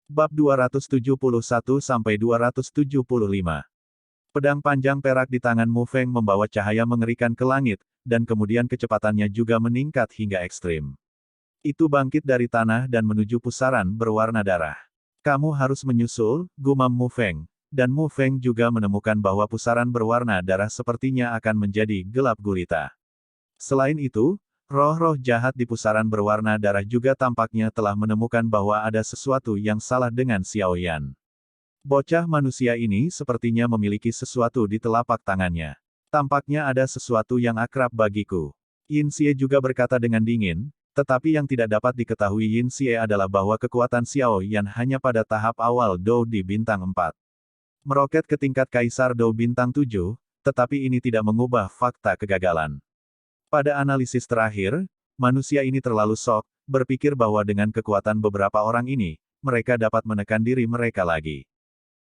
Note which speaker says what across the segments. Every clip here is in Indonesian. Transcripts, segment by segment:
Speaker 1: Bab 271-275. Pedang panjang perak di tangan Mu Feng membawa cahaya mengerikan ke langit, dan kemudian kecepatannya juga meningkat hingga ekstrim. Itu bangkit dari tanah dan menuju pusaran berwarna darah. Kamu harus menyusul, gumam Mu Feng, dan Mu Feng juga menemukan bahwa pusaran berwarna darah sepertinya akan menjadi gelap gulita. Selain itu, roh-roh jahat di pusaran berwarna darah juga tampaknya telah menemukan bahwa ada sesuatu yang salah dengan Xiao Yan. Bocah manusia ini sepertinya memiliki sesuatu di telapak tangannya. Tampaknya ada sesuatu yang akrab bagiku. Yin Xie juga berkata dengan dingin, tetapi yang tidak dapat diketahui Yin Xie adalah bahwa kekuatan Xiao Yan hanya pada tahap awal Dou di bintang 4. Meroket ke tingkat Kaisar Dou bintang 7, tetapi ini tidak mengubah fakta kegagalan. Pada analisis terakhir, manusia ini terlalu sok, berpikir bahwa dengan kekuatan beberapa orang ini, mereka dapat menekan diri mereka lagi.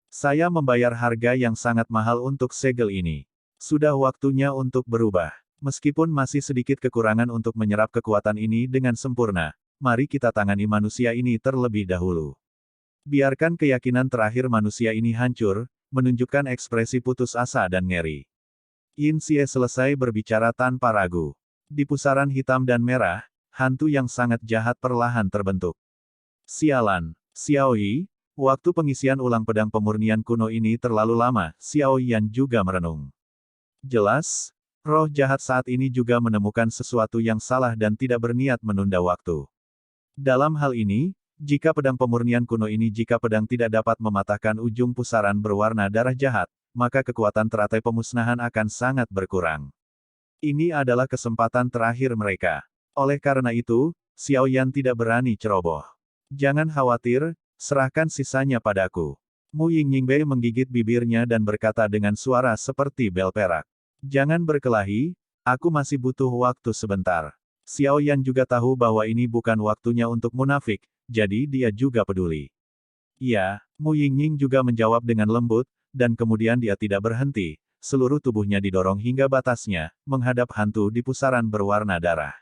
Speaker 1: Saya membayar harga yang sangat mahal untuk segel ini. Sudah waktunya untuk berubah. Meskipun masih sedikit kekurangan untuk menyerap kekuatan ini dengan sempurna, mari kita tangani manusia ini terlebih dahulu. Biarkan keyakinan terakhir manusia ini hancur, menunjukkan ekspresi putus asa dan ngeri. Yin Xie selesai berbicara tanpa ragu. Di pusaran hitam dan merah, hantu yang sangat jahat perlahan terbentuk. Sialan, Xiao Yi, waktu pengisian ulang pedang pemurnian kuno ini terlalu lama, Xiao Yan juga merenung. Jelas, roh jahat saat ini juga menemukan sesuatu yang salah dan tidak berniat menunda waktu. Dalam hal ini, jika pedang pemurnian kuno ini jika pedang tidak dapat mematahkan ujung pusaran berwarna darah jahat, maka kekuatan teratai pemusnahan akan sangat berkurang. Ini adalah kesempatan terakhir mereka. Oleh karena itu, Xiao Yan tidak berani ceroboh. Jangan khawatir, serahkan sisanya padaku. Mu Yingyingbei menggigit bibirnya dan berkata dengan suara seperti bel perak. Jangan berkelahi, aku masih butuh waktu sebentar. Xiao Yan juga tahu bahwa ini bukan waktunya untuk munafik, jadi dia juga peduli. Iya, Mu Yingying juga menjawab dengan lembut, dan kemudian dia tidak berhenti, seluruh tubuhnya didorong hingga batasnya, menghadap hantu di pusaran berwarna darah.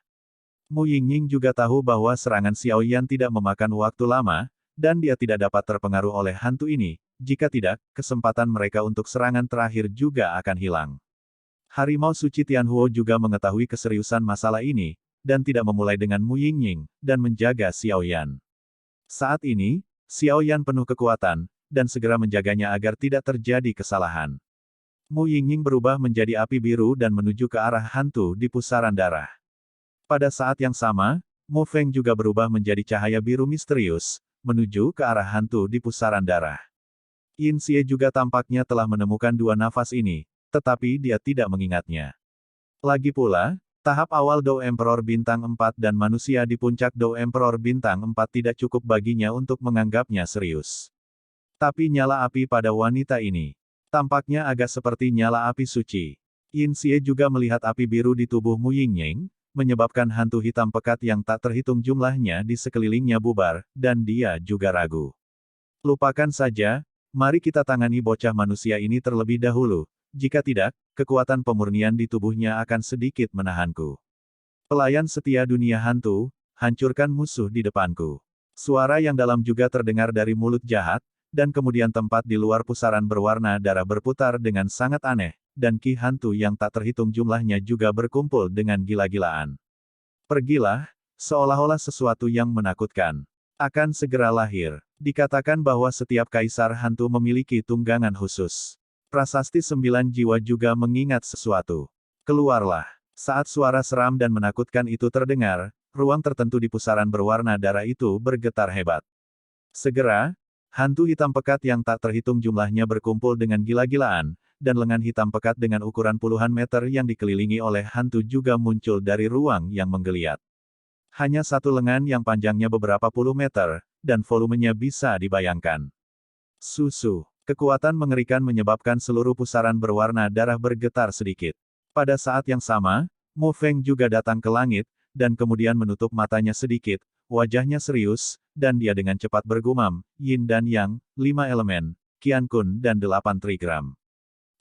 Speaker 1: Mu Yingying juga tahu bahwa serangan Xiao Yan tidak memakan waktu lama, dan dia tidak dapat terpengaruh oleh hantu ini, jika tidak, kesempatan mereka untuk serangan terakhir juga akan hilang. Harimau suci Tianhuo juga mengetahui keseriusan masalah ini, dan tidak memulai dengan Mu Yingying, dan menjaga Xiao Yan. Saat ini, Xiao Yan penuh kekuatan, dan segera menjaganya agar tidak terjadi kesalahan. Mu Yingying berubah menjadi api biru dan menuju ke arah hantu di pusaran darah. Pada saat yang sama, Mu Feng juga berubah menjadi cahaya biru misterius, menuju ke arah hantu di pusaran darah. Yin Xie juga tampaknya telah menemukan dua nafas ini, tetapi dia tidak mengingatnya. Lagi pula, tahap awal Dou Emperor Bintang 4 dan manusia di puncak Dou Emperor Bintang 4 tidak cukup baginya untuk menganggapnya serius. Tapi nyala api pada wanita ini tampaknya agak seperti nyala api suci. Yin Xie juga melihat api biru di tubuh Mu Yingying, menyebabkan hantu hitam pekat yang tak terhitung jumlahnya di sekelilingnya bubar, dan dia juga ragu. Lupakan saja, mari kita tangani bocah manusia ini terlebih dahulu. Jika tidak, kekuatan pemurnian di tubuhnya akan sedikit menahanku. Pelayan setia dunia hantu, hancurkan musuh di depanku. Suara yang dalam juga terdengar dari mulut jahat, dan kemudian tempat di luar pusaran berwarna darah berputar dengan sangat aneh, dan ki hantu yang tak terhitung jumlahnya juga berkumpul dengan gila-gilaan. Pergilah, seolah-olah sesuatu yang menakutkan akan segera lahir. Dikatakan bahwa setiap kaisar hantu memiliki tunggangan khusus. Prasasti 9 jiwa juga mengingat sesuatu. Keluarlah. Saat suara seram dan menakutkan itu terdengar, ruang tertentu di pusaran berwarna darah itu bergetar hebat. Segera, hantu hitam pekat yang tak terhitung jumlahnya berkumpul dengan gila-gilaan, dan lengan hitam pekat dengan ukuran puluhan meter yang dikelilingi oleh hantu juga muncul dari ruang yang menggeliat. Hanya satu lengan yang panjangnya beberapa puluh meter, dan volumenya bisa dibayangkan. Susu. Kekuatan mengerikan menyebabkan seluruh pusaran berwarna darah bergetar sedikit. Pada saat yang sama, Mu Feng juga datang ke langit, dan kemudian menutup matanya sedikit, wajahnya serius, dan dia dengan cepat bergumam, Yin dan Yang, 5 elemen, Qian Kun dan 8 trigram.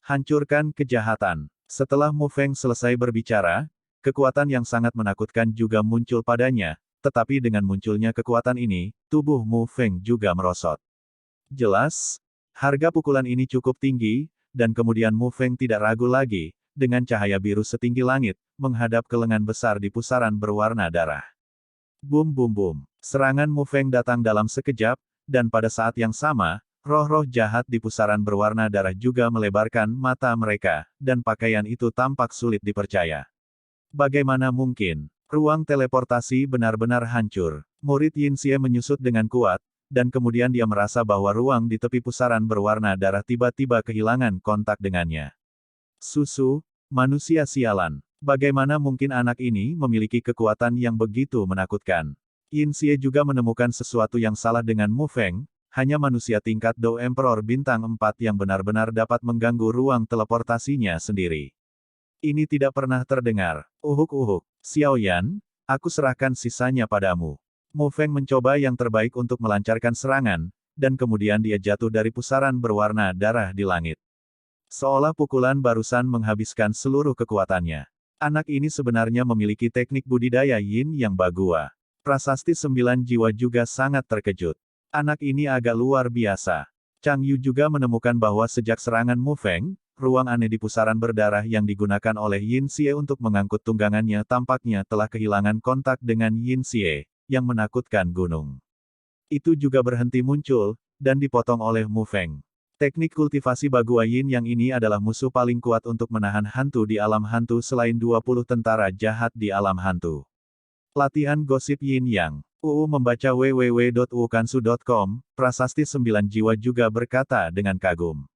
Speaker 1: Hancurkan kejahatan. Setelah Mu Feng selesai berbicara, kekuatan yang sangat menakutkan juga muncul padanya, tetapi dengan munculnya kekuatan ini, tubuh Mu Feng juga merosot. Jelas, harga pukulan ini cukup tinggi, dan kemudian Mu Feng tidak ragu lagi, dengan cahaya biru setinggi langit, menghadap ke lengan besar di pusaran berwarna darah. Bum bum bum. Serangan Mu Feng datang dalam sekejap, dan pada saat yang sama, roh-roh jahat di pusaran berwarna darah juga melebarkan mata mereka, dan pakaian itu tampak sulit dipercaya. Bagaimana mungkin? Ruang teleportasi benar-benar hancur. Murid Yin Xie menyusut dengan kuat, dan kemudian dia merasa bahwa ruang di tepi pusaran berwarna darah tiba-tiba kehilangan kontak dengannya. Susu, manusia sialan. Bagaimana mungkin anak ini memiliki kekuatan yang begitu menakutkan? Yin Xie juga menemukan sesuatu yang salah dengan Mu Feng, hanya manusia tingkat Dou Emperor bintang 4 yang benar-benar dapat mengganggu ruang teleportasinya sendiri. Ini tidak pernah terdengar. Uhuk-uhuk. Xiao Yan, aku serahkan sisanya padamu. Mu Feng mencoba yang terbaik untuk melancarkan serangan, dan kemudian dia jatuh dari pusaran berwarna darah di langit. Seolah pukulan barusan menghabiskan seluruh kekuatannya. Anak ini sebenarnya memiliki teknik budidaya yin yang bagua. Prasasti 9 jiwa juga sangat terkejut. Anak ini agak luar biasa. Chang Yu juga menemukan bahwa sejak serangan Mu Feng, ruang aneh di pusaran berdarah yang digunakan oleh Yin Xie untuk mengangkut tunggangannya tampaknya telah kehilangan kontak dengan Yin Xie, yang menakutkan gunung. Itu juga berhenti muncul, dan dipotong oleh Mu Feng. Teknik kultivasi Bagua Yin yang ini adalah musuh paling kuat untuk menahan hantu di alam hantu selain 20 tentara jahat di alam hantu. Latihan gosip Yin Yang. Membaca www.ukansu.com, Prasasti 9 Jiwa juga berkata dengan kagum.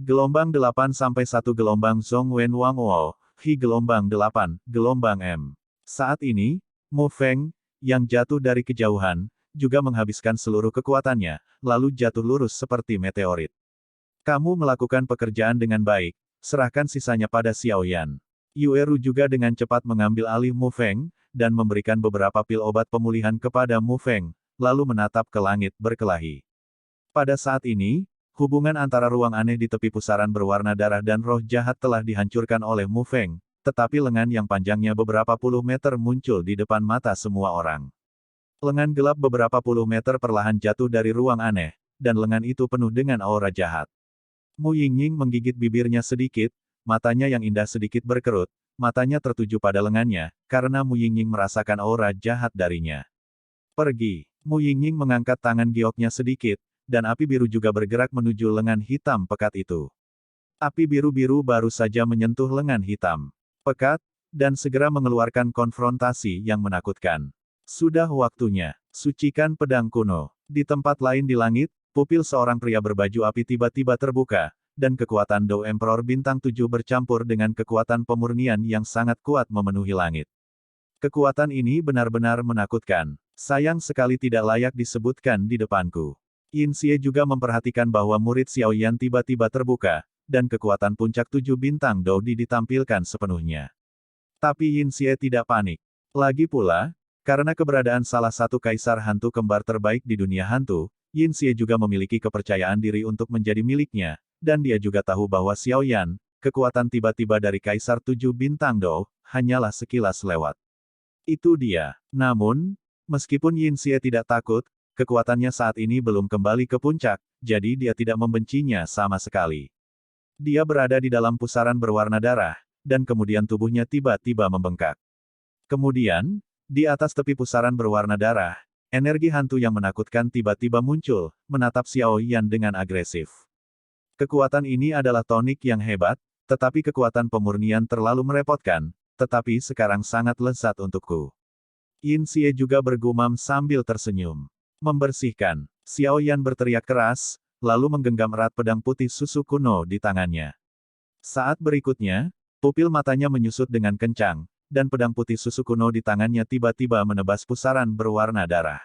Speaker 1: Gelombang 8-1 Gelombang Zhong Wen Wang Wo, Hi Gelombang 8, Gelombang M. Saat ini, Mu Feng, yang jatuh dari kejauhan, juga menghabiskan seluruh kekuatannya, lalu jatuh lurus seperti meteorit. Kamu melakukan pekerjaan dengan baik, serahkan sisanya pada Xiao Yan. Yueru juga dengan cepat mengambil alih Mu Feng, dan memberikan beberapa pil obat pemulihan kepada Mu Feng, lalu menatap ke langit berkelahi. Pada saat ini, hubungan antara ruang aneh di tepi pusaran berwarna darah dan roh jahat telah dihancurkan oleh Mu Feng, tetapi lengan yang panjangnya beberapa puluh meter muncul di depan mata semua orang. Lengan gelap beberapa puluh meter perlahan jatuh dari ruang aneh, dan lengan itu penuh dengan aura jahat. Mu Yingying menggigit bibirnya sedikit, matanya yang indah sedikit berkerut, matanya tertuju pada lengannya, karena Mu Yingying merasakan aura jahat darinya. Pergi. Mu Yingying mengangkat tangan gioknya sedikit, dan api biru juga bergerak menuju lengan hitam pekat itu. Api biru-biru baru saja menyentuh lengan hitam pekat, dan segera mengeluarkan konfrontasi yang menakutkan. Sudah waktunya. Sucikan pedang kuno. Di tempat lain di langit, pupil seorang pria berbaju api tiba-tiba terbuka, dan kekuatan Dou Emperor bintang 7 bercampur dengan kekuatan pemurnian yang sangat kuat memenuhi langit. Kekuatan ini benar-benar menakutkan. Sayang sekali tidak layak disebutkan di depanku. Yin Xie juga memperhatikan bahwa murid Xiao Yan tiba-tiba terbuka, dan kekuatan puncak 7 bintang Dou Di ditampilkan sepenuhnya. Tapi Yin Xie tidak panik. Lagi pula, karena keberadaan salah satu kaisar hantu kembar terbaik di dunia hantu, Yin Xie juga memiliki kepercayaan diri untuk menjadi miliknya, dan dia juga tahu bahwa Xiao Yan, kekuatan tiba-tiba dari kaisar 7 bintang Dou, hanyalah sekilas lewat. Itu dia. Namun, meskipun Yin Xie tidak takut, kekuatannya saat ini belum kembali ke puncak, jadi dia tidak membencinya sama sekali. Dia berada di dalam pusaran berwarna darah, dan kemudian tubuhnya tiba-tiba membengkak. Kemudian, di atas tepi pusaran berwarna darah, energi hantu yang menakutkan tiba-tiba muncul, menatap Xiao Yan dengan agresif. Kekuatan ini adalah tonik yang hebat, tetapi kekuatan pemurnian terlalu merepotkan, tetapi sekarang sangat lezat untukku. Yin Xie juga bergumam sambil tersenyum. Membersihkan. Xiao Yan berteriak keras, lalu menggenggam erat pedang putih susu kuno di tangannya. Saat berikutnya, pupil matanya menyusut dengan kencang, dan pedang putih susu kuno di tangannya tiba-tiba menebas pusaran berwarna darah.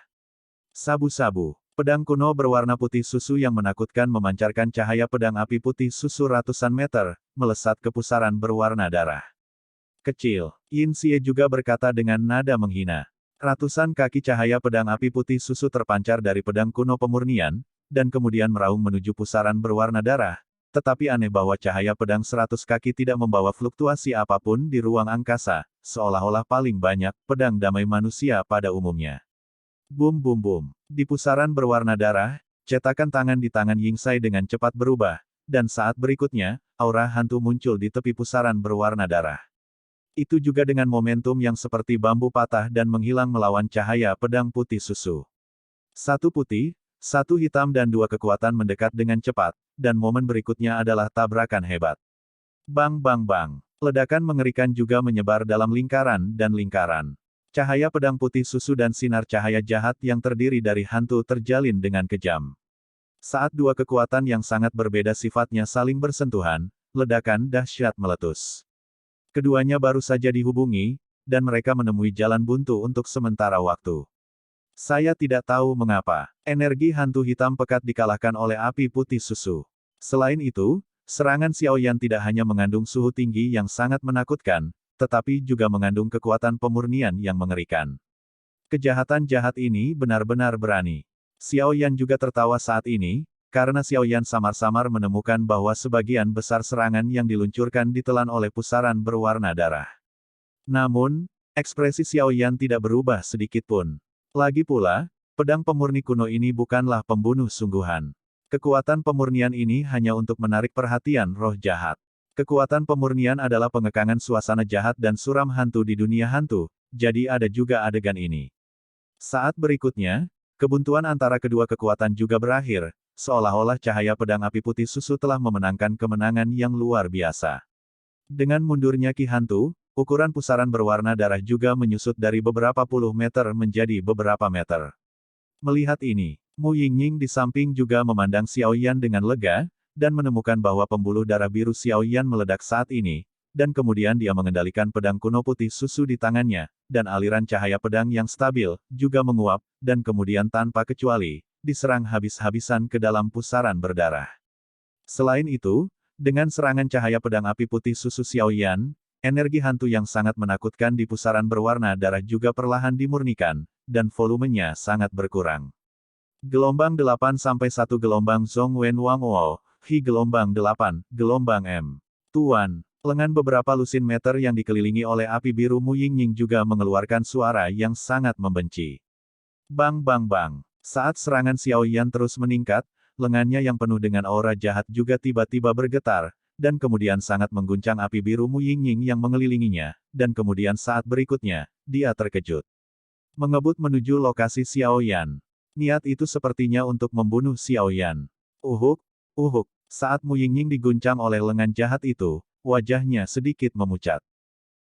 Speaker 1: Sabu-sabu. Pedang kuno berwarna putih susu yang menakutkan memancarkan cahaya pedang api putih susu ratusan meter, melesat ke pusaran berwarna darah. Kecil. Yin Xie juga berkata dengan nada menghina. Ratusan kaki cahaya pedang api putih susu terpancar dari pedang kuno pemurnian, dan kemudian meraung menuju pusaran berwarna darah, tetapi aneh bahwa cahaya pedang 100 kaki tidak membawa fluktuasi apapun di ruang angkasa, seolah-olah paling banyak pedang damai manusia pada umumnya. Bum bum bum. Di pusaran berwarna darah, cetakan tangan di tangan Yingsai dengan cepat berubah, dan saat berikutnya, aura hantu muncul di tepi pusaran berwarna darah. Itu juga dengan momentum yang seperti bambu patah dan menghilang melawan cahaya pedang putih susu. Satu putih, satu hitam dan dua kekuatan mendekat dengan cepat, dan momen berikutnya adalah tabrakan hebat. Bang bang bang. Ledakan mengerikan juga menyebar dalam lingkaran dan lingkaran. Cahaya pedang putih susu dan sinar cahaya jahat yang terdiri dari hantu terjalin dengan kejam. Saat dua kekuatan yang sangat berbeda sifatnya saling bersentuhan, ledakan dahsyat meletus. Keduanya baru saja dihubungi, dan mereka menemui jalan buntu untuk sementara waktu. Saya tidak tahu mengapa, energi hantu hitam pekat dikalahkan oleh api putih susu. Selain itu, serangan Xiaoyan tidak hanya mengandung suhu tinggi yang sangat menakutkan, tetapi juga mengandung kekuatan pemurnian yang mengerikan. Kejahatan jahat ini benar-benar berani. Xiaoyan juga tertawa saat ini, karena Xiaoyan samar-samar menemukan bahwa sebagian besar serangan yang diluncurkan ditelan oleh pusaran berwarna darah. Namun, ekspresi Xiaoyan tidak berubah sedikit pun. Lagi pula, pedang pemurni kuno ini bukanlah pembunuh sungguhan. Kekuatan pemurnian ini hanya untuk menarik perhatian roh jahat. Kekuatan pemurnian adalah pengekangan suasana jahat dan suram hantu di dunia hantu, jadi ada juga adegan ini. Saat berikutnya, kebuntuan antara kedua kekuatan juga berakhir, seolah-olah cahaya pedang api putih susu telah memenangkan kemenangan yang luar biasa. Dengan mundurnya Ki Hantu, ukuran pusaran berwarna darah juga menyusut dari beberapa puluh meter menjadi beberapa meter. Melihat ini, Mu Yingying di samping juga memandang Xiaoyan dengan lega, dan menemukan bahwa pembuluh darah biru Xiaoyan meledak saat ini, dan kemudian dia mengendalikan pedang kuno putih susu di tangannya, dan aliran cahaya pedang yang stabil, juga menguap, dan kemudian tanpa kecuali, diserang habis-habisan ke dalam pusaran berdarah. Selain itu, dengan serangan cahaya pedang api putih susu Xiaoyan, energi hantu yang sangat menakutkan di pusaran berwarna darah juga perlahan dimurnikan, dan volumenya sangat berkurang. Gelombang 8 sampai 1 gelombang Zhong Wen Wang Wo, Hi gelombang 8, gelombang M. Tuan, lengan beberapa lusin meter yang dikelilingi oleh api biru Mu Yingying juga mengeluarkan suara yang sangat membenci. Bang bang bang. Saat serangan Xiaoyan terus meningkat, lengannya yang penuh dengan aura jahat juga tiba-tiba bergetar, dan kemudian sangat mengguncang api biru Mu Yingying yang mengelilinginya, dan kemudian saat berikutnya, dia terkejut. Mengebut menuju lokasi Xiaoyan. Niat itu sepertinya untuk membunuh Xiaoyan. Uhuk, uhuk. Saat Mu Yingying diguncang oleh lengan jahat itu, wajahnya sedikit memucat.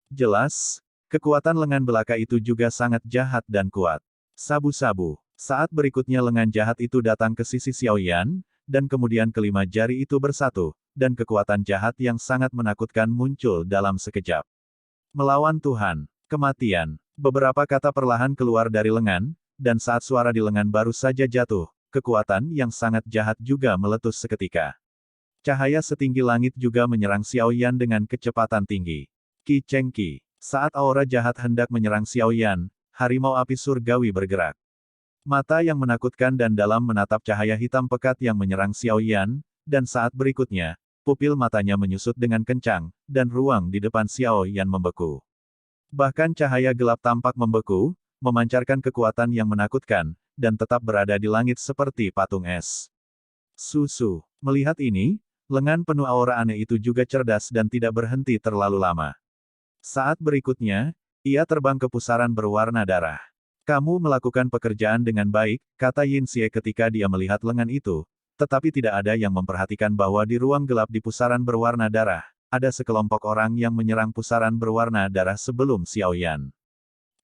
Speaker 1: Jelas, kekuatan lengan belaka itu juga sangat jahat dan kuat. Sabu-sabu. Saat berikutnya lengan jahat itu datang ke sisi Xiaoyan, dan kemudian kelima jari itu bersatu, dan kekuatan jahat yang sangat menakutkan muncul dalam sekejap. Melawan Tuhan, kematian. Beberapa kata perlahan keluar dari lengan, dan saat suara di lengan baru saja jatuh, kekuatan yang sangat jahat juga meletus seketika. Cahaya setinggi langit juga menyerang Xiaoyan dengan kecepatan tinggi. Qi Cheng Qi. Saat aura jahat hendak menyerang Xiaoyan, harimau api surgawi bergerak. Mata yang menakutkan dan dalam menatap cahaya hitam pekat yang menyerang Xiaoyan, dan saat berikutnya, pupil matanya menyusut dengan kencang, dan ruang di depan Xiaoyan membeku. Bahkan cahaya gelap tampak membeku, memancarkan kekuatan yang menakutkan, dan tetap berada di langit seperti patung es. Susu. Melihat ini, lengan penuh aura aneh itu juga cerdas dan tidak berhenti terlalu lama. Saat berikutnya, ia terbang ke pusaran berwarna darah. Kamu melakukan pekerjaan dengan baik, kata Yin Xie ketika dia melihat lengan itu, tetapi tidak ada yang memperhatikan bahwa di ruang gelap di pusaran berwarna darah, ada sekelompok orang yang menyerang pusaran berwarna darah sebelum Xiaoyan.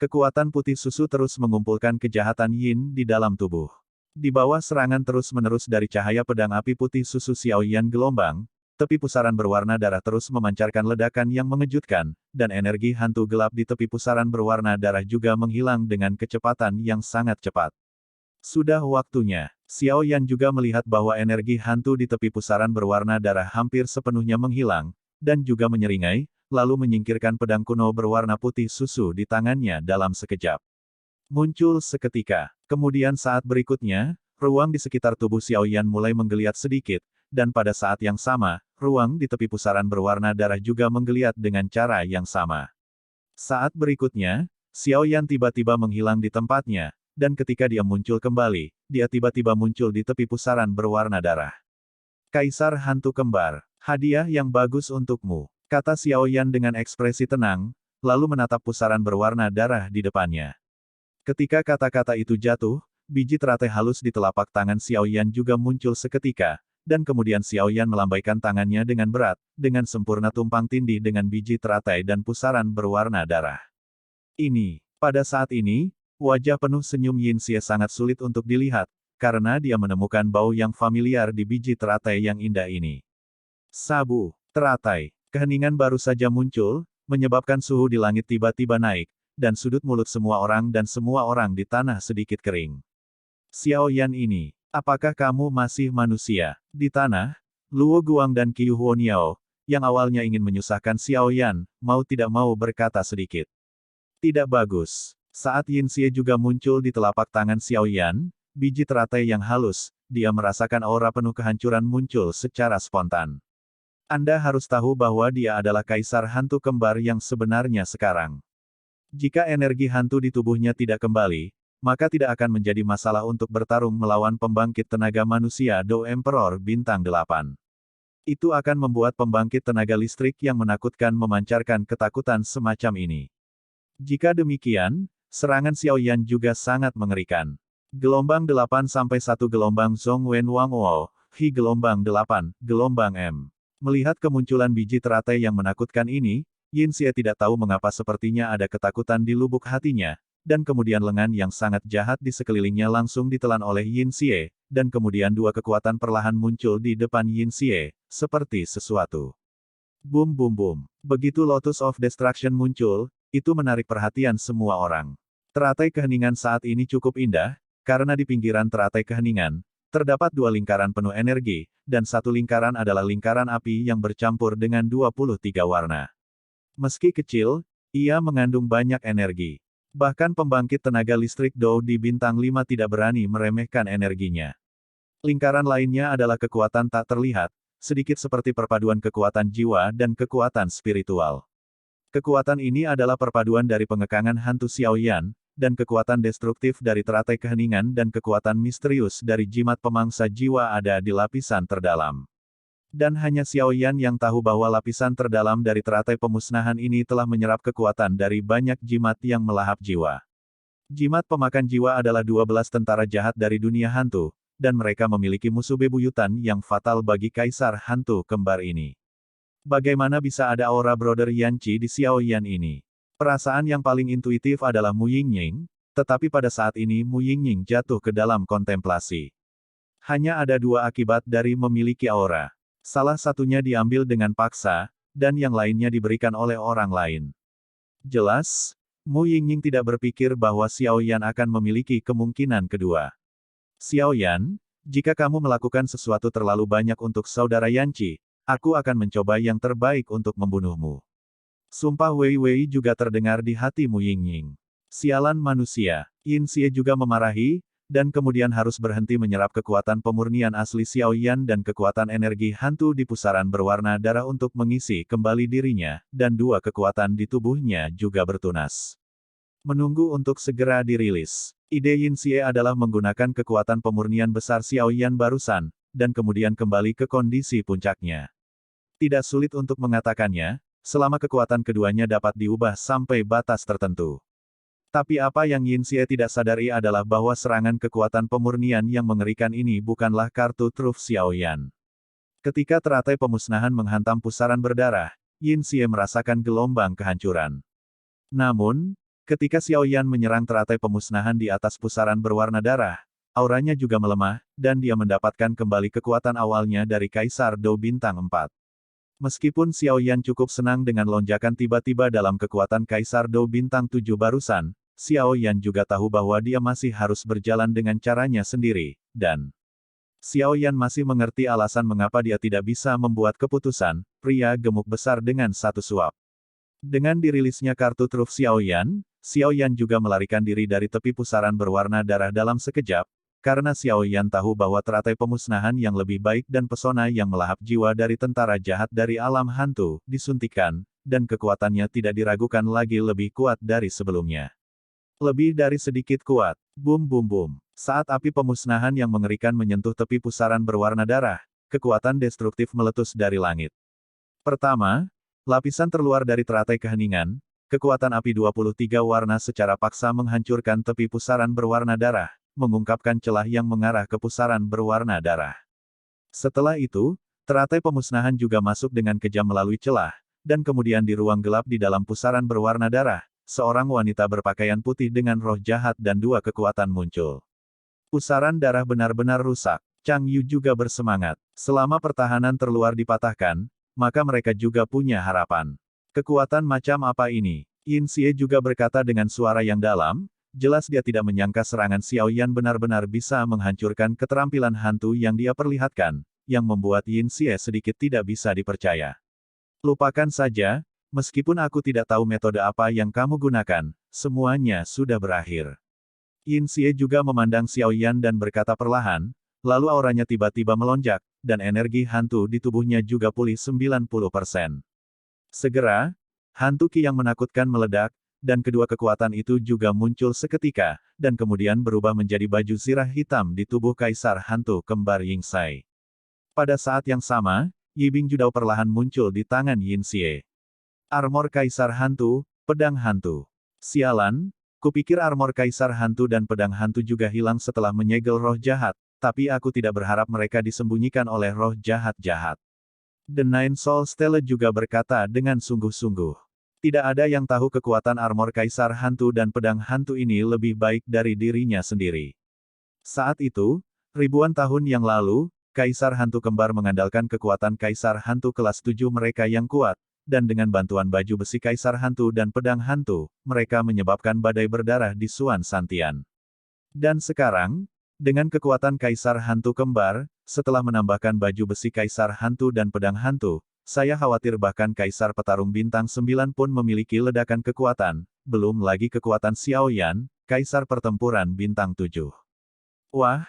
Speaker 1: Kekuatan putih susu terus mengumpulkan kejahatan Yin di dalam tubuh. Di bawah serangan terus-menerus dari cahaya pedang api putih susu Xiaoyan gelombang, tepi pusaran berwarna darah terus memancarkan ledakan yang mengejutkan, dan energi hantu gelap di tepi pusaran berwarna darah juga menghilang dengan kecepatan yang sangat cepat. Sudah waktunya. Xiaoyan juga melihat bahwa energi hantu di tepi pusaran berwarna darah hampir sepenuhnya menghilang, dan juga menyeringai, lalu menyingkirkan pedang kuno berwarna putih susu di tangannya dalam sekejap. Muncul seketika. Kemudian saat berikutnya, ruang di sekitar tubuh Xiaoyan mulai menggeliat sedikit, dan pada saat yang sama, ruang di tepi pusaran berwarna darah juga menggeliat dengan cara yang sama. Saat berikutnya, Xiaoyan tiba-tiba menghilang di tempatnya, dan ketika dia muncul kembali, dia tiba-tiba muncul di tepi pusaran berwarna darah. Kaisar Hantu Kembar, hadiah yang bagus untukmu, kata Xiao Yan dengan ekspresi tenang, lalu menatap pusaran berwarna darah di depannya. Ketika kata-kata itu jatuh, biji teratai halus di telapak tangan Xiao Yan juga muncul seketika, dan kemudian Xiao Yan melambaikan tangannya dengan berat, dengan sempurna tumpang tindih dengan biji teratai dan pusaran berwarna darah. Pada saat ini, wajah penuh senyum Yin Xie sangat sulit untuk dilihat, karena dia menemukan bau yang familiar di biji teratai yang indah ini. Sabu, teratai, keheningan baru saja muncul, menyebabkan suhu di langit tiba-tiba naik, dan sudut mulut semua orang dan semua orang di tanah sedikit kering. Xiao Yan ini, apakah kamu masih manusia? Di tanah, Luo Guang dan Qiu Huoniao, yang awalnya ingin menyusahkan Xiao Yan, mau tidak mau berkata sedikit. Tidak bagus. Saat Yin Xie juga muncul di telapak tangan Xiao Yan, biji teratai yang halus, dia merasakan aura penuh kehancuran muncul secara spontan. Anda harus tahu bahwa dia adalah kaisar hantu kembar yang sebenarnya sekarang. Jika energi hantu di tubuhnya tidak kembali, maka tidak akan menjadi masalah untuk bertarung melawan pembangkit tenaga manusia Do Emperor Bintang 8. Itu akan membuat pembangkit tenaga listrik yang menakutkan memancarkan ketakutan semacam ini. Jika demikian, serangan Xiao Yan juga sangat mengerikan. Gelombang 8 sampai 1 gelombang Zhong Wen Wang Wo, Hi gelombang 8, gelombang M. Melihat kemunculan biji teratai yang menakutkan ini, Yin Xie tidak tahu mengapa sepertinya ada ketakutan di lubuk hatinya, dan kemudian lengan yang sangat jahat di sekelilingnya langsung ditelan oleh Yin Xie, dan kemudian dua kekuatan perlahan muncul di depan Yin Xie, seperti sesuatu. Boom boom boom. Begitu Lotus of Destruction muncul, itu menarik perhatian semua orang. Teratai keheningan saat ini cukup indah, karena di pinggiran teratai keheningan, terdapat dua lingkaran penuh energi, dan satu lingkaran adalah lingkaran api yang bercampur dengan 23 warna. Meski kecil, ia mengandung banyak energi. Bahkan pembangkit tenaga listrik Dou di Bintang 5 tidak berani meremehkan energinya. Lingkaran lainnya adalah kekuatan tak terlihat, sedikit seperti perpaduan kekuatan jiwa dan kekuatan spiritual. Kekuatan ini adalah perpaduan dari pengekangan hantu Xiao Yan, dan kekuatan destruktif dari teratai keheningan dan kekuatan misterius dari jimat pemangsa jiwa ada di lapisan terdalam. Dan hanya Xiao Yan yang tahu bahwa lapisan terdalam dari teratai pemusnahan ini telah menyerap kekuatan dari banyak jimat yang melahap jiwa. Jimat pemakan jiwa adalah 12 tentara jahat dari dunia hantu, dan mereka memiliki musuh bebuyutan yang fatal bagi kaisar hantu kembar ini. Bagaimana bisa ada aura Brother Yanqi di Xiao Yan ini? Perasaan yang paling intuitif adalah Mu Yingying, tetapi pada saat ini Mu Yingying jatuh ke dalam kontemplasi. Hanya ada dua akibat dari memiliki aura. Salah satunya diambil dengan paksa, dan yang lainnya diberikan oleh orang lain. Jelas, Mu Yingying tidak berpikir bahwa Xiao Yan akan memiliki kemungkinan kedua. Xiao Yan, jika kamu melakukan sesuatu terlalu banyak untuk saudara Yanqi, aku akan mencoba yang terbaik untuk membunuhmu. Sumpah Wei Wei juga terdengar di hati Mu Yingying. Sialan manusia, Yin Xie juga memarahi, dan kemudian harus berhenti menyerap kekuatan pemurnian asli Xiao Yan dan kekuatan energi hantu di pusaran berwarna darah untuk mengisi kembali dirinya, dan dua kekuatan di tubuhnya juga bertunas. Menunggu untuk segera dirilis. Ide Yin Xie adalah menggunakan kekuatan pemurnian besar Xiao Yan barusan, dan kemudian kembali ke kondisi puncaknya. Tidak sulit untuk mengatakannya, selama kekuatan keduanya dapat diubah sampai batas tertentu. Tapi apa yang Yin Xie tidak sadari adalah bahwa serangan kekuatan pemurnian yang mengerikan ini bukanlah kartu truf Xiao Yan. Ketika teratai pemusnahan menghantam pusaran berdarah, Yin Xie merasakan gelombang kehancuran. Namun, ketika Xiao Yan menyerang teratai pemusnahan di atas pusaran berwarna darah, auranya juga melemah, dan dia mendapatkan kembali kekuatan awalnya dari Kaisar Dou Bintang 4. Meskipun Xiao Yan cukup senang dengan lonjakan tiba-tiba dalam kekuatan Kaisar Dou Bintang 7 barusan, Xiao Yan juga tahu bahwa dia masih harus berjalan dengan caranya sendiri, dan Xiao Yan masih mengerti alasan mengapa dia tidak bisa membuat keputusan, pria gemuk besar dengan satu suap. Dengan dirilisnya kartu truf Xiao Yan juga melarikan diri dari tepi pusaran berwarna darah dalam sekejap, karena Xiao Yan tahu bahwa teratai pemusnahan yang lebih baik dan pesona yang melahap jiwa dari tentara jahat dari alam hantu, disuntikkan, dan kekuatannya tidak diragukan lagi lebih kuat dari sebelumnya. Lebih dari sedikit kuat. Bum bum bum. Saat api pemusnahan yang mengerikan menyentuh tepi pusaran berwarna darah, kekuatan destruktif meletus dari langit. Pertama, lapisan terluar dari teratai keheningan, kekuatan api 23 warna secara paksa menghancurkan tepi pusaran berwarna darah, mengungkapkan celah yang mengarah ke pusaran berwarna darah. Setelah itu, teratai pemusnahan juga masuk dengan kejam melalui celah, dan kemudian di ruang gelap di dalam pusaran berwarna darah, seorang wanita berpakaian putih dengan roh jahat dan dua kekuatan muncul. Pusaran darah benar-benar rusak. Chang Yu juga bersemangat. Selama pertahanan terluar dipatahkan, maka mereka juga punya harapan. Kekuatan macam apa ini? Yin Xie juga berkata dengan suara yang dalam, jelas dia tidak menyangka serangan Xiao Yan benar-benar bisa menghancurkan keterampilan hantu yang dia perlihatkan, yang membuat Yin Xie sedikit tidak bisa dipercaya. Lupakan saja, meskipun aku tidak tahu metode apa yang kamu gunakan, semuanya sudah berakhir. Yin Xie juga memandang Xiao Yan dan berkata perlahan, lalu auranya tiba-tiba melonjak, dan energi hantu di tubuhnya juga pulih 90%. Segera, hantu Qi yang menakutkan meledak, dan kedua kekuatan itu juga muncul seketika, dan kemudian berubah menjadi baju zirah hitam di tubuh Kaisar Hantu Kembar Yingxai. Pada saat yang sama, Yibing Judao perlahan muncul di tangan Yin Xie. Armor Kaisar Hantu, Pedang Hantu. Sialan, kupikir armor Kaisar Hantu dan Pedang Hantu juga hilang setelah menyegel roh jahat, tapi aku tidak berharap mereka disembunyikan oleh roh jahat-jahat. The Nine Soul Stele juga berkata dengan sungguh-sungguh. Tidak ada yang tahu kekuatan armor Kaisar Hantu dan Pedang Hantu ini lebih baik dari dirinya sendiri. Saat itu, ribuan tahun yang lalu, Kaisar Hantu Kembar mengandalkan kekuatan Kaisar Hantu kelas 7 mereka yang kuat, dan dengan bantuan baju besi Kaisar Hantu dan Pedang Hantu, mereka menyebabkan badai berdarah di Suan Santian. Dan sekarang, dengan kekuatan Kaisar Hantu Kembar, setelah menambahkan baju besi Kaisar Hantu dan Pedang Hantu, saya khawatir bahkan Kaisar Petarung Bintang 9 pun memiliki ledakan kekuatan, belum lagi kekuatan Xiao Yan, Kaisar Pertempuran Bintang 7. Wah,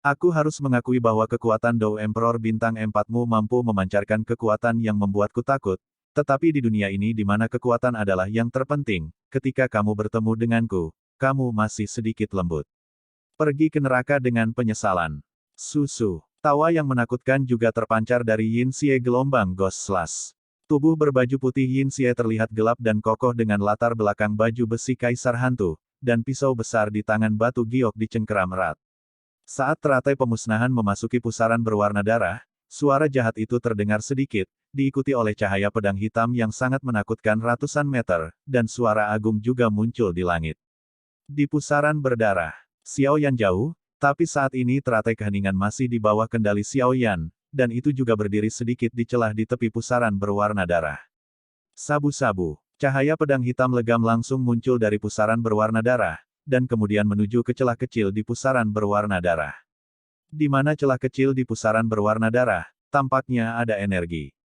Speaker 1: aku harus mengakui bahwa kekuatan Dou Emperor Bintang 4-mu mampu memancarkan kekuatan yang membuatku takut, tetapi di dunia ini di mana kekuatan adalah yang terpenting, ketika kamu bertemu denganku, kamu masih sedikit lembut. Pergi ke neraka dengan penyesalan. Susu. Tawa yang menakutkan juga terpancar dari Yin Xie gelombang Ghost Slash. Tubuh berbaju putih Yin Xie terlihat gelap dan kokoh dengan latar belakang baju besi Kaisar Hantu, dan pisau besar di tangan batu giok dicengkeram erat. Saat teratai pemusnahan memasuki pusaran berwarna darah, suara jahat itu terdengar sedikit, diikuti oleh cahaya pedang hitam yang sangat menakutkan ratusan meter, dan suara agung juga muncul di langit. Di pusaran berdarah, Xiao Yan jauh, tapi saat ini teratai keheningan masih di bawah kendali Xiao Yan, dan itu juga berdiri sedikit di celah di tepi pusaran berwarna darah. Sabu-sabu, cahaya pedang hitam legam langsung muncul dari pusaran berwarna darah, dan kemudian menuju ke celah kecil di pusaran berwarna darah. Di mana celah kecil di pusaran berwarna darah, tampaknya ada energi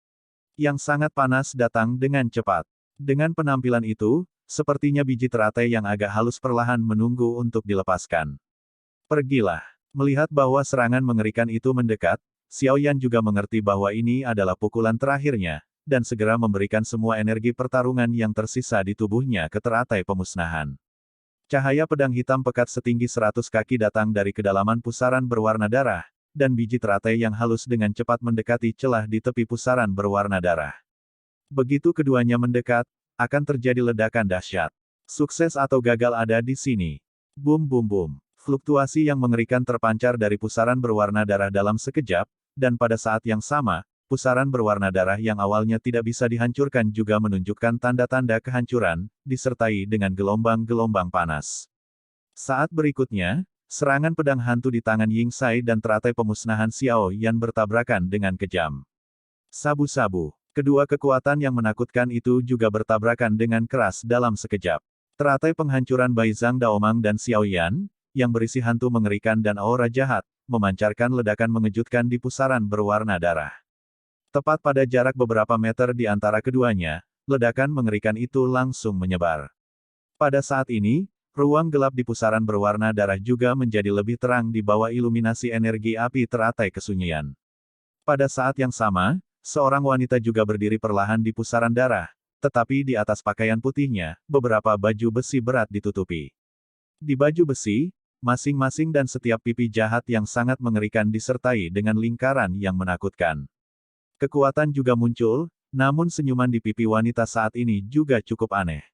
Speaker 1: yang sangat panas datang dengan cepat. Dengan penampilan itu, sepertinya biji teratai yang agak halus perlahan menunggu untuk dilepaskan. Pergilah. Melihat bahwa serangan mengerikan itu mendekat, Xiao Yan juga mengerti bahwa ini adalah pukulan terakhirnya, dan segera memberikan semua energi pertarungan yang tersisa di tubuhnya ke teratai pemusnahan. Cahaya pedang hitam pekat setinggi 100 kaki datang dari kedalaman pusaran berwarna darah, dan biji teratai yang halus dengan cepat mendekati celah di tepi pusaran berwarna darah. Begitu keduanya mendekat, akan terjadi ledakan dahsyat. Sukses atau gagal ada di sini. Bum bum bum. Fluktuasi yang mengerikan terpancar dari pusaran berwarna darah dalam sekejap, dan pada saat yang sama, pusaran berwarna darah yang awalnya tidak bisa dihancurkan juga menunjukkan tanda-tanda kehancuran, disertai dengan gelombang-gelombang panas. Saat berikutnya, serangan pedang hantu di tangan Yingxai dan teratai pemusnahan Xiao Yan bertabrakan dengan kejam. Sabu-sabu. Kedua kekuatan yang menakutkan itu juga bertabrakan dengan keras dalam sekejap. Teratai penghancuran Bai Zhang Daomang dan Xiao Yan, yang berisi hantu mengerikan dan aura jahat, memancarkan ledakan mengejutkan di pusaran berwarna darah. Tepat pada jarak beberapa meter di antara keduanya, ledakan mengerikan itu langsung menyebar. Pada saat ini, ruang gelap di pusaran berwarna darah juga menjadi lebih terang di bawah iluminasi energi api teratai kesunyian. Pada saat yang sama, seorang wanita juga berdiri perlahan di pusaran darah, tetapi di atas pakaian putihnya, beberapa baju besi berat ditutupi. Di baju besi, masing-masing dan setiap pipi jahat yang sangat mengerikan disertai dengan lingkaran yang menakutkan. Kekuatan juga muncul, namun senyuman di pipi wanita saat ini juga cukup aneh.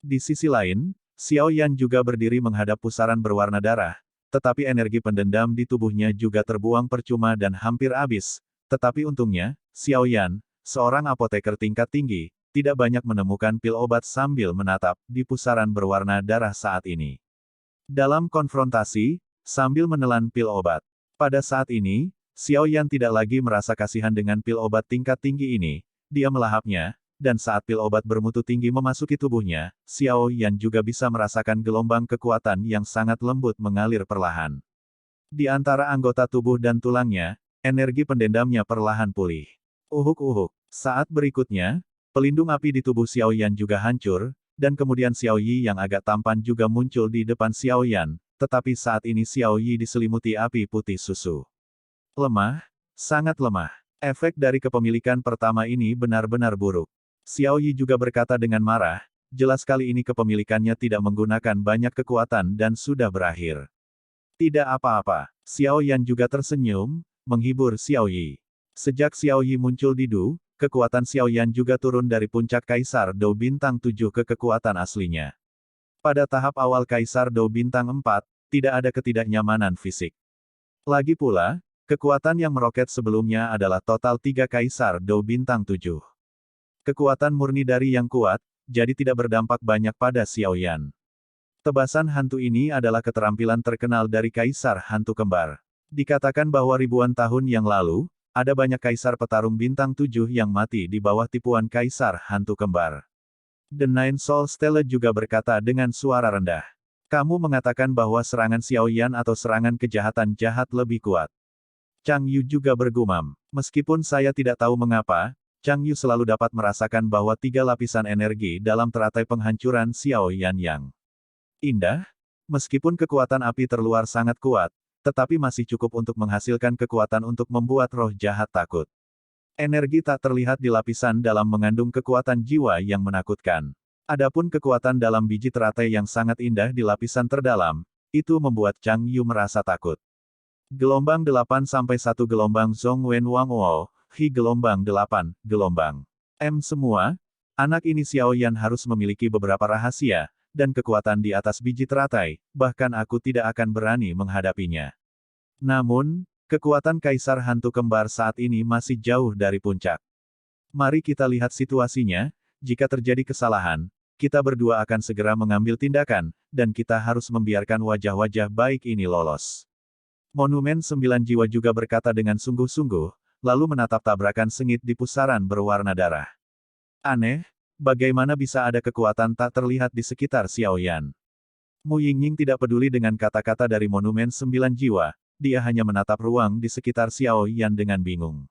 Speaker 1: Di sisi lain, Xiao Yan juga berdiri menghadap pusaran berwarna darah, tetapi energi pendendam di tubuhnya juga terbuang percuma dan hampir habis. Tetapi untungnya, Xiao Yan, seorang apoteker tingkat tinggi, tidak banyak menemukan pil obat sambil menatap di pusaran berwarna darah saat ini. Dalam konfrontasi, sambil menelan pil obat. Pada saat ini, Xiao Yan tidak lagi merasa kasihan dengan pil obat tingkat tinggi ini, dia melahapnya, dan saat pil obat bermutu tinggi memasuki tubuhnya, Xiao Yan juga bisa merasakan gelombang kekuatan yang sangat lembut mengalir perlahan. Di antara anggota tubuh dan tulangnya, energi pendendamnya perlahan pulih. Uhuk-uhuk. Saat berikutnya, pelindung api di tubuh Xiao Yan juga hancur, dan kemudian Xiao Yi yang agak tampan juga muncul di depan Xiao Yan, tetapi saat ini Xiao Yi diselimuti api putih susu. Lemah, sangat lemah. Efek dari kepemilikan pertama ini benar-benar buruk. Xiao Yi juga berkata dengan marah, jelas kali ini kepemilikannya tidak menggunakan banyak kekuatan dan sudah berakhir. Tidak apa-apa. Xiao Yan juga tersenyum, menghibur Xiao Yi. Sejak Xiao Yi muncul di Du, kekuatan Xiao Yan juga turun dari puncak Kaisar Dou Bintang 7 ke kekuatan aslinya. Pada tahap awal Kaisar Dou Bintang 4, tidak ada ketidaknyamanan fisik. Lagi pula, kekuatan yang meroket sebelumnya adalah total 3 Kaisar Dou Bintang 7. Kekuatan murni dari yang kuat, jadi tidak berdampak banyak pada Xiao Yan. Tebasan hantu ini adalah keterampilan terkenal dari Kaisar Hantu Kembar. Dikatakan bahwa ribuan tahun yang lalu, ada banyak kaisar petarung bintang 7 yang mati di bawah tipuan Kaisar Hantu Kembar. The Nine Soul Stele juga berkata dengan suara rendah. Kamu mengatakan bahwa serangan Xiao Yan atau serangan kejahatan jahat lebih kuat. Chang Yu juga bergumam. Meskipun saya tidak tahu mengapa, Chang Yu selalu dapat merasakan bahwa 3 lapisan energi dalam teratai penghancuran Xiao Yan yang indah. Meskipun kekuatan api terluar sangat kuat, tetapi masih cukup untuk menghasilkan kekuatan untuk membuat roh jahat takut. Energi tak terlihat di lapisan dalam mengandung kekuatan jiwa yang menakutkan. Adapun kekuatan dalam biji teratai yang sangat indah di lapisan terdalam, itu membuat Chang Yu merasa takut. Gelombang 8 sampai 1 gelombang Zhong Wen Wang Wo, Hi gelombang 8, gelombang M semua, anak ini Xiao Yan harus memiliki beberapa rahasia, dan kekuatan di atas biji teratai, bahkan aku tidak akan berani menghadapinya. Namun, kekuatan Kaisar Hantu Kembar saat ini masih jauh dari puncak. Mari kita lihat situasinya, jika terjadi kesalahan, kita berdua akan segera mengambil tindakan, dan kita harus membiarkan wajah-wajah baik ini lolos. Monumen 9 Jiwa juga berkata dengan sungguh-sungguh, lalu menatap tabrakan sengit di pusaran berwarna darah. Aneh, bagaimana bisa ada kekuatan tak terlihat di sekitar Xiao Yan? Mu Yingying tidak peduli dengan kata-kata dari Monumen 9 Jiwa, dia hanya menatap ruang di sekitar Xiao Yan dengan bingung.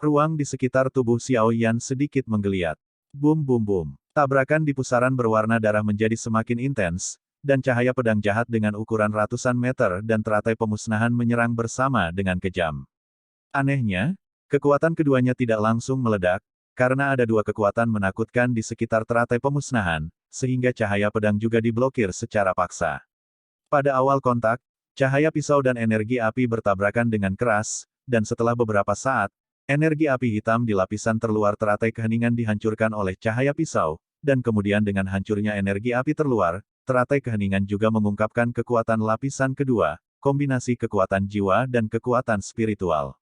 Speaker 1: Ruang di sekitar tubuh Xiao Yan sedikit menggeliat. Bum bum bum. Tabrakan di pusaran berwarna darah menjadi semakin intens, dan cahaya pedang jahat dengan ukuran ratusan meter dan teratai pemusnahan menyerang bersama dengan kejam. Anehnya, kekuatan keduanya tidak langsung meledak, karena ada 2 kekuatan menakutkan di sekitar teratai pemusnahan, sehingga cahaya pedang juga diblokir secara paksa. Pada awal kontak, cahaya pisau dan energi api bertabrakan dengan keras, dan setelah beberapa saat, energi api hitam di lapisan terluar teratai keheningan dihancurkan oleh cahaya pisau, dan kemudian dengan hancurnya energi api terluar, teratai keheningan juga mengungkapkan kekuatan lapisan kedua, kombinasi kekuatan jiwa dan kekuatan spiritual.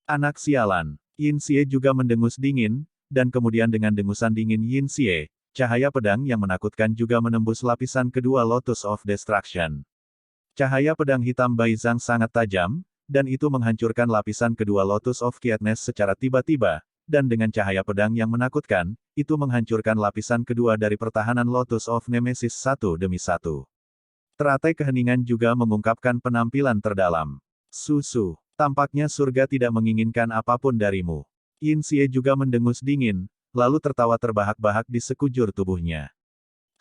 Speaker 1: Anak sialan, Yin Xie juga mendengus dingin, dan kemudian dengan dengusan dingin Yin Xie, cahaya pedang yang menakutkan juga menembus lapisan kedua Lotus of Destruction. Cahaya pedang hitam Bai Zhang sangat tajam, dan itu menghancurkan lapisan kedua Lotus of Quietness secara tiba-tiba, dan dengan cahaya pedang yang menakutkan, itu menghancurkan lapisan kedua dari pertahanan Lotus of Nemesis satu demi satu. Teratai keheningan juga mengungkapkan penampilan terdalam. Susu, tampaknya surga tidak menginginkan apapun darimu. Yin Xie juga mendengus dingin, lalu tertawa terbahak-bahak di sekujur tubuhnya.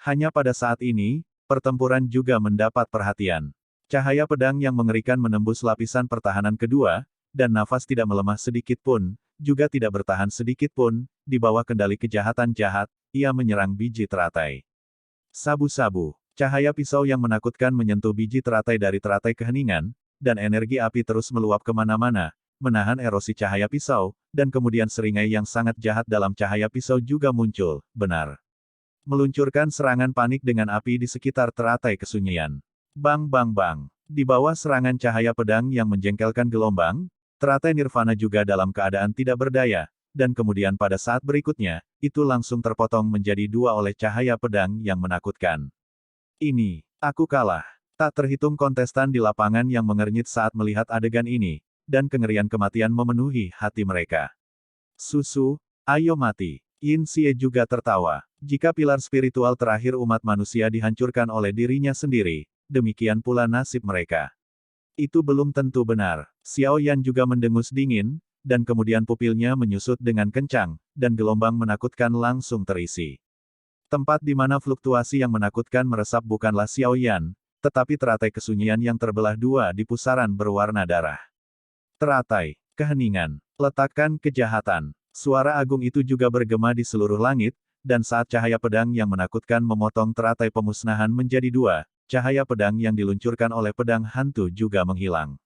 Speaker 1: Hanya pada saat ini, pertempuran juga mendapat perhatian. Cahaya pedang yang mengerikan menembus lapisan pertahanan kedua, dan nafas tidak melemah sedikit pun, juga tidak bertahan sedikit pun, di bawah kendali kejahatan jahat, ia menyerang biji teratai. Sabu-sabu. Cahaya pisau yang menakutkan menyentuh biji teratai dari teratai keheningan, dan energi api terus meluap kemana-mana, menahan erosi cahaya pisau, dan kemudian seringai yang sangat jahat dalam cahaya pisau juga muncul, benar. Meluncurkan serangan panik dengan api di sekitar teratai kesunyian. Bang bang bang. Di bawah serangan cahaya pedang yang menjengkelkan gelombang, teratai nirvana juga dalam keadaan tidak berdaya, dan kemudian pada saat berikutnya, itu langsung terpotong menjadi dua oleh cahaya pedang yang menakutkan. Ini, aku kalah. Tak terhitung kontestan di lapangan yang mengernyit saat melihat adegan ini, dan kengerian kematian memenuhi hati mereka. Susu, ayo mati. Yin Xie juga tertawa. Jika pilar spiritual terakhir umat manusia dihancurkan oleh dirinya sendiri, demikian pula nasib mereka. Itu belum tentu benar. Xiao Yan juga mendengus dingin, dan kemudian pupilnya menyusut dengan kencang, dan gelombang menakutkan langsung terisi. Tempat di mana fluktuasi yang menakutkan meresap bukanlah Xiao Yan, tetapi teratai kesunyian yang terbelah dua di pusaran berwarna darah. Teratai, keheningan, letakkan kejahatan. Suara agung itu juga bergema di seluruh langit, dan saat cahaya pedang yang menakutkan memotong teratai pemusnahan menjadi dua, cahaya pedang yang diluncurkan oleh pedang hantu juga menghilang.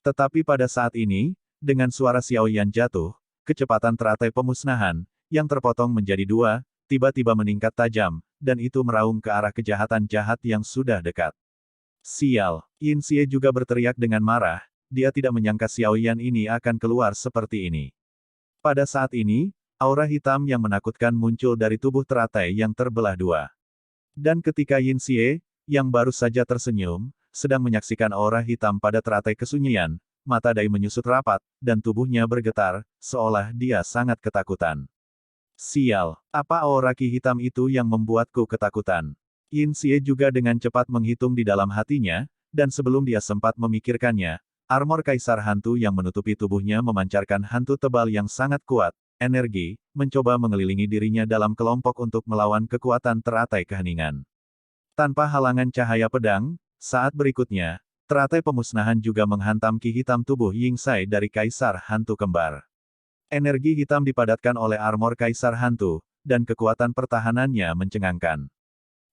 Speaker 1: Tetapi pada saat ini, dengan suara Xiao Yan jatuh, kecepatan teratai pemusnahan, yang terpotong menjadi dua, tiba-tiba meningkat tajam, dan itu meraung ke arah kejahatan jahat yang sudah dekat. Sial, Yin Xie juga berteriak dengan marah, dia tidak menyangka Xiao Yan ini akan keluar seperti ini. Pada saat ini, aura hitam yang menakutkan muncul dari tubuh teratai yang terbelah dua. Dan ketika Yin Xie, yang baru saja tersenyum, sedang menyaksikan aura hitam pada teratai kesunyian, mata Dai menyusut rapat, dan tubuhnya bergetar, seolah dia sangat ketakutan. Sial, apa aura ki hitam itu yang membuatku ketakutan? Yin Xie juga dengan cepat menghitung di dalam hatinya, dan sebelum dia sempat memikirkannya, armor kaisar hantu yang menutupi tubuhnya memancarkan hantu tebal yang sangat kuat, energi, mencoba mengelilingi dirinya dalam kelompok untuk melawan kekuatan teratai keheningan. Tanpa halangan cahaya pedang, saat berikutnya, teratai pemusnahan juga menghantam ki hitam tubuh Yingxai dari kaisar hantu kembar. Energi hitam dipadatkan oleh armor kaisar hantu, dan kekuatan pertahanannya mencengangkan.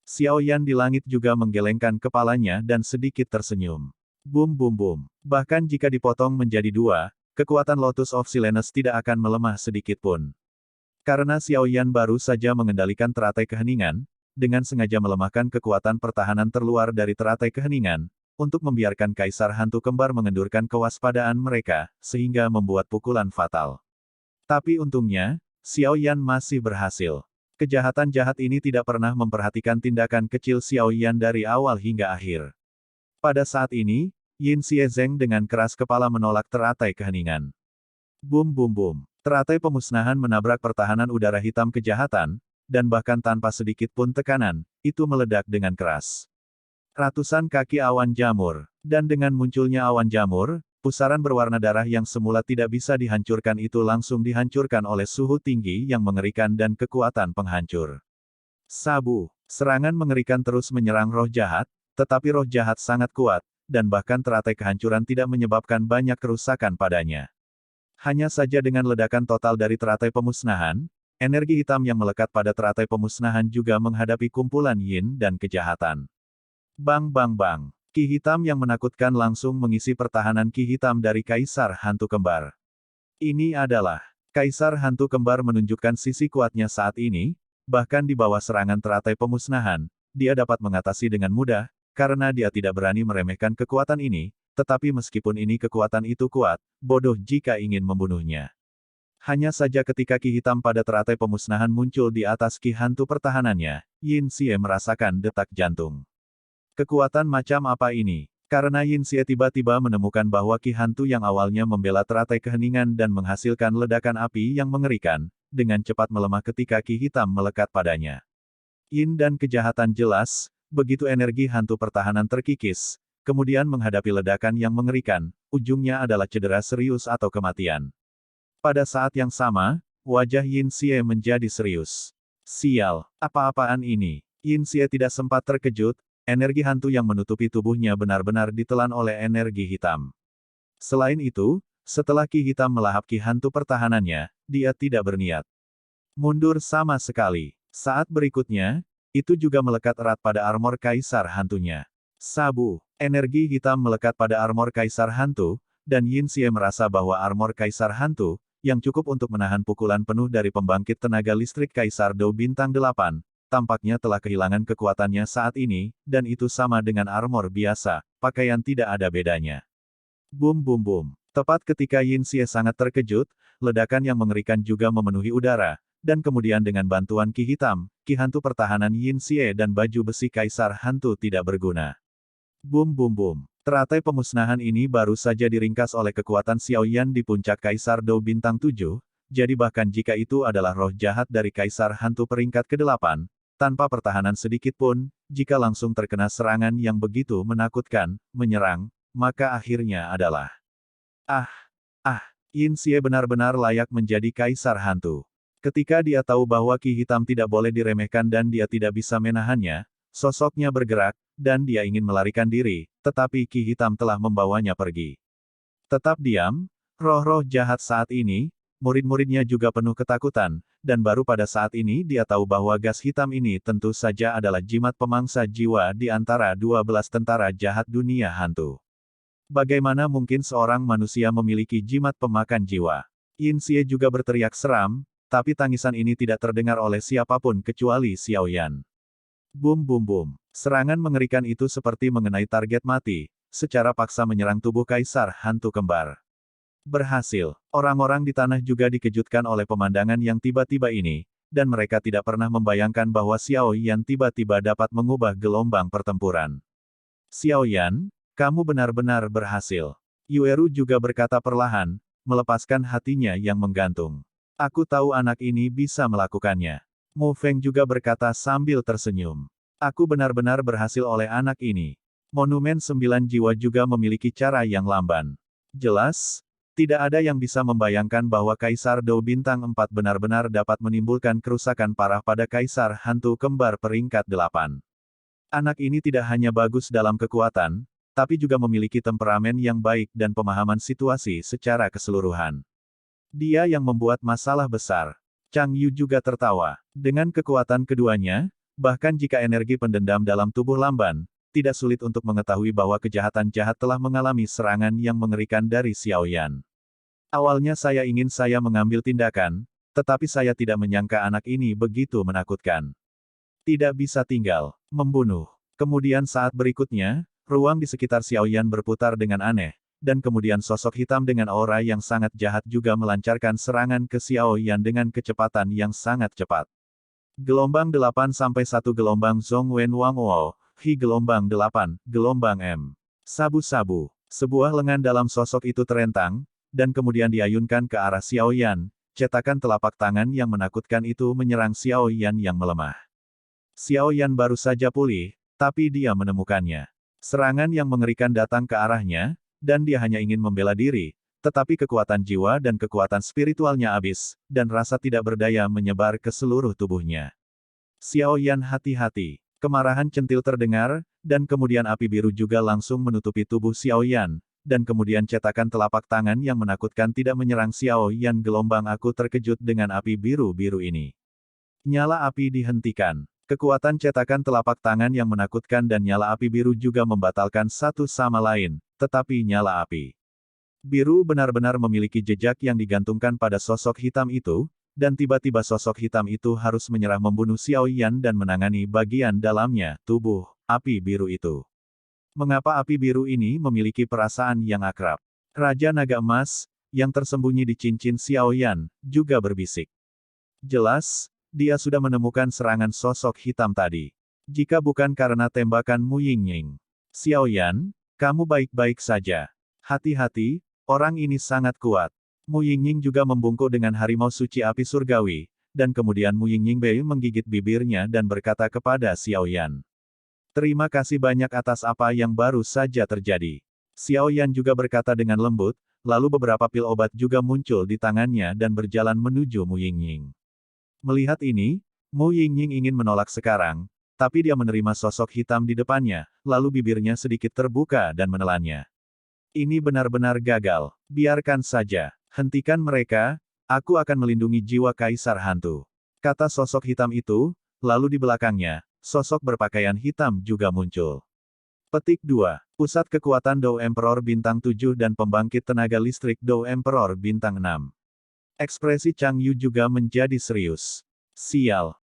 Speaker 1: Xiao Yan di langit juga menggelengkan kepalanya dan sedikit tersenyum. Bum bum bum. Bahkan jika dipotong menjadi dua, kekuatan Lotus of Silenus tidak akan melemah sedikit pun. Karena Xiao Yan baru saja mengendalikan teratai keheningan, dengan sengaja melemahkan kekuatan pertahanan terluar dari teratai keheningan, untuk membiarkan kaisar hantu kembar mengendurkan kewaspadaan mereka, sehingga membuat pukulan fatal. Tapi untungnya, Xiao Yan masih berhasil. Kejahatan jahat ini tidak pernah memperhatikan tindakan kecil Xiao Yan dari awal hingga akhir. Pada saat ini, Yin Xie Zeng dengan keras kepala menolak teratai keheningan. Bum bum bum. Teratai pemusnahan menabrak pertahanan udara hitam kejahatan, dan bahkan tanpa sedikit pun tekanan, itu meledak dengan keras. Ratusan kaki awan jamur, dan dengan munculnya awan jamur, pusaran berwarna darah yang semula tidak bisa dihancurkan itu langsung dihancurkan oleh suhu tinggi yang mengerikan dan kekuatan penghancur. Sabu, serangan mengerikan terus menyerang roh jahat, tetapi roh jahat sangat kuat, dan bahkan teratai kehancuran tidak menyebabkan banyak kerusakan padanya. Hanya saja dengan ledakan total dari teratai pemusnahan, energi hitam yang melekat pada teratai pemusnahan juga menghadapi kumpulan yin dan kejahatan. Bang bang bang. Ki hitam yang menakutkan langsung mengisi pertahanan ki hitam dari kaisar hantu kembar. Ini adalah kaisar hantu kembar menunjukkan sisi kuatnya saat ini, bahkan di bawah serangan teratai pemusnahan, dia dapat mengatasi dengan mudah, karena dia tidak berani meremehkan kekuatan ini, tetapi meskipun ini kekuatan itu kuat, bodoh jika ingin membunuhnya. Hanya saja ketika ki hitam pada teratai pemusnahan muncul di atas ki hantu pertahanannya, Yin Xie merasakan detak jantung. Kekuatan macam apa ini? Karena Yin Xie tiba-tiba menemukan bahwa ki hantu yang awalnya membela teratai keheningan dan menghasilkan ledakan api yang mengerikan, dengan cepat melemah ketika ki hitam melekat padanya. Yin dan kejahatan jelas, begitu energi hantu pertahanan terkikis, kemudian menghadapi ledakan yang mengerikan, ujungnya adalah cedera serius atau kematian. Pada saat yang sama, wajah Yin Xie menjadi serius. Sial, apa-apaan ini? Yin Xie tidak sempat terkejut, energi hantu yang menutupi tubuhnya benar-benar ditelan oleh energi hitam. Selain itu, setelah ki hitam melahap ki hantu pertahanannya, dia tidak berniat mundur sama sekali. Saat berikutnya, Itu juga melekat erat pada armor kaisar hantunya. Sabu, energi hitam melekat pada armor kaisar hantu, dan Yin Xie merasa bahwa armor kaisar hantu, yang cukup untuk menahan pukulan penuh dari pembangkit tenaga listrik Kaisar Dou Bintang 8, tampaknya telah kehilangan kekuatannya saat ini, dan itu sama dengan armor biasa, pakaian tidak ada bedanya. Bum bum bum. Tepat ketika Yin Xie sangat terkejut, ledakan yang mengerikan juga memenuhi udara, dan kemudian dengan bantuan ki hitam, ki hantu pertahanan Yin Xie dan baju besi kaisar hantu tidak berguna. Bum bum bum. Teratai pemusnahan ini baru saja diringkas oleh kekuatan Xiao Yan di puncak Kaisar Dou Bintang 7, jadi bahkan jika itu adalah roh jahat dari Kaisar Hantu peringkat ke-8, tanpa pertahanan sedikit pun, jika langsung terkena serangan yang begitu menakutkan, menyerang, maka akhirnya adalah Yin Xie benar-benar layak menjadi Kaisar Hantu. Ketika dia tahu bahwa ki hitam tidak boleh diremehkan dan dia tidak bisa menahannya, sosoknya bergerak, dan dia ingin melarikan diri, tetapi ki hitam telah membawanya pergi. Tetap diam, roh-roh jahat saat ini, murid-muridnya juga penuh ketakutan, dan baru pada saat ini dia tahu bahwa gas hitam ini tentu saja adalah jimat pemangsa jiwa di antara 12 tentara jahat dunia hantu. Bagaimana mungkin seorang manusia memiliki jimat pemakan jiwa? Yin Xie juga berteriak seram, tapi tangisan ini tidak terdengar oleh siapapun kecuali Xiao Yan. Bum bum bum. Serangan mengerikan itu seperti mengenai target mati, secara paksa menyerang tubuh Kaisar Hantu Kembar. Berhasil. Orang-orang di tanah juga dikejutkan oleh pemandangan yang tiba-tiba ini, dan mereka tidak pernah membayangkan bahwa Xiao Yan tiba-tiba dapat mengubah gelombang pertempuran. Xiao Yan, kamu benar-benar berhasil. Yueru juga berkata perlahan, melepaskan hatinya yang menggantung. Aku tahu anak ini bisa melakukannya. Mu Feng juga berkata sambil tersenyum. Aku benar-benar berhasil oleh anak ini. Monumen 9 jiwa juga memiliki cara yang lamban. Jelas, tidak ada yang bisa membayangkan bahwa Kaisar Dou Bintang 4 benar-benar dapat menimbulkan kerusakan parah pada Kaisar Hantu Kembar peringkat 8. Anak ini tidak hanya bagus dalam kekuatan, tapi juga memiliki temperamen yang baik dan pemahaman situasi secara keseluruhan. Dia yang membuat masalah besar. Chang Yu juga tertawa. Dengan kekuatan keduanya, bahkan jika energi pendendam dalam tubuh lamban, tidak sulit untuk mengetahui bahwa kejahatan jahat telah mengalami serangan yang mengerikan dari Xiao Yan. Awalnya saya ingin mengambil tindakan, tetapi saya tidak menyangka anak ini begitu menakutkan. Tidak bisa tinggal, membunuh. Kemudian saat berikutnya, ruang di sekitar Xiao Yan berputar dengan aneh, dan kemudian sosok hitam dengan aura yang sangat jahat juga melancarkan serangan ke Xiao Yan dengan kecepatan yang sangat cepat. Gelombang 8 sampai 1 gelombang Zhong Wen Wang Wo, Hi gelombang 8, gelombang M. Sabu-sabu. Sebuah lengan dalam sosok itu terentang, dan kemudian diayunkan ke arah Xiao Yan, cetakan telapak tangan yang menakutkan itu menyerang Xiao Yan yang melemah. Xiao Yan baru saja pulih, tapi dia menemukannya. Serangan yang mengerikan datang ke arahnya, dan dia hanya ingin membela diri, tetapi kekuatan jiwa dan kekuatan spiritualnya habis, dan rasa tidak berdaya menyebar ke seluruh tubuhnya. Xiao Yan hati-hati. Kemarahan centil terdengar, dan kemudian api biru juga langsung menutupi tubuh Xiao Yan, dan kemudian cetakan telapak tangan yang menakutkan tidak menyerang Xiao Yan. Gelombang aku terkejut dengan api biru-biru ini. Nyala api dihentikan. Kekuatan cetakan telapak tangan yang menakutkan dan nyala api biru juga membatalkan satu sama lain, tetapi nyala api biru benar-benar memiliki jejak yang digantungkan pada sosok hitam itu, dan tiba-tiba sosok hitam itu harus menyerah membunuh Xiao Yan dan menangani bagian dalamnya, tubuh api biru itu. Mengapa api biru ini memiliki perasaan yang akrab? Raja Naga Emas, yang tersembunyi di cincin Xiao Yan, juga berbisik. Jelas, dia sudah menemukan serangan sosok hitam tadi. Jika bukan karena tembakan Mu Yingying. Xiao Yan, kamu baik-baik saja. Hati-hati, orang ini sangat kuat. Mu Yingying juga membungkuk dengan harimau suci api surgawi, dan kemudian Mu Yingying menggigit bibirnya dan berkata kepada Xiao Yan. Terima kasih banyak atas apa yang baru saja terjadi. Xiao Yan juga berkata dengan lembut, lalu beberapa pil obat juga muncul di tangannya dan berjalan menuju Mu Yingying. Melihat ini, Mu Yingying ingin menolak sekarang, tapi dia menerima sosok hitam di depannya, lalu bibirnya sedikit terbuka dan menelannya. Ini benar-benar gagal. Biarkan saja. Hentikan mereka, aku akan melindungi jiwa Kaisar Hantu. Kata sosok hitam itu, lalu di belakangnya, sosok berpakaian hitam juga muncul. Petik 2. Pusat Kekuatan Dou Emperor Bintang 7 dan Pembangkit Tenaga Listrik Dou Emperor Bintang 6. Ekspresi Chang Yu juga menjadi serius. Sial,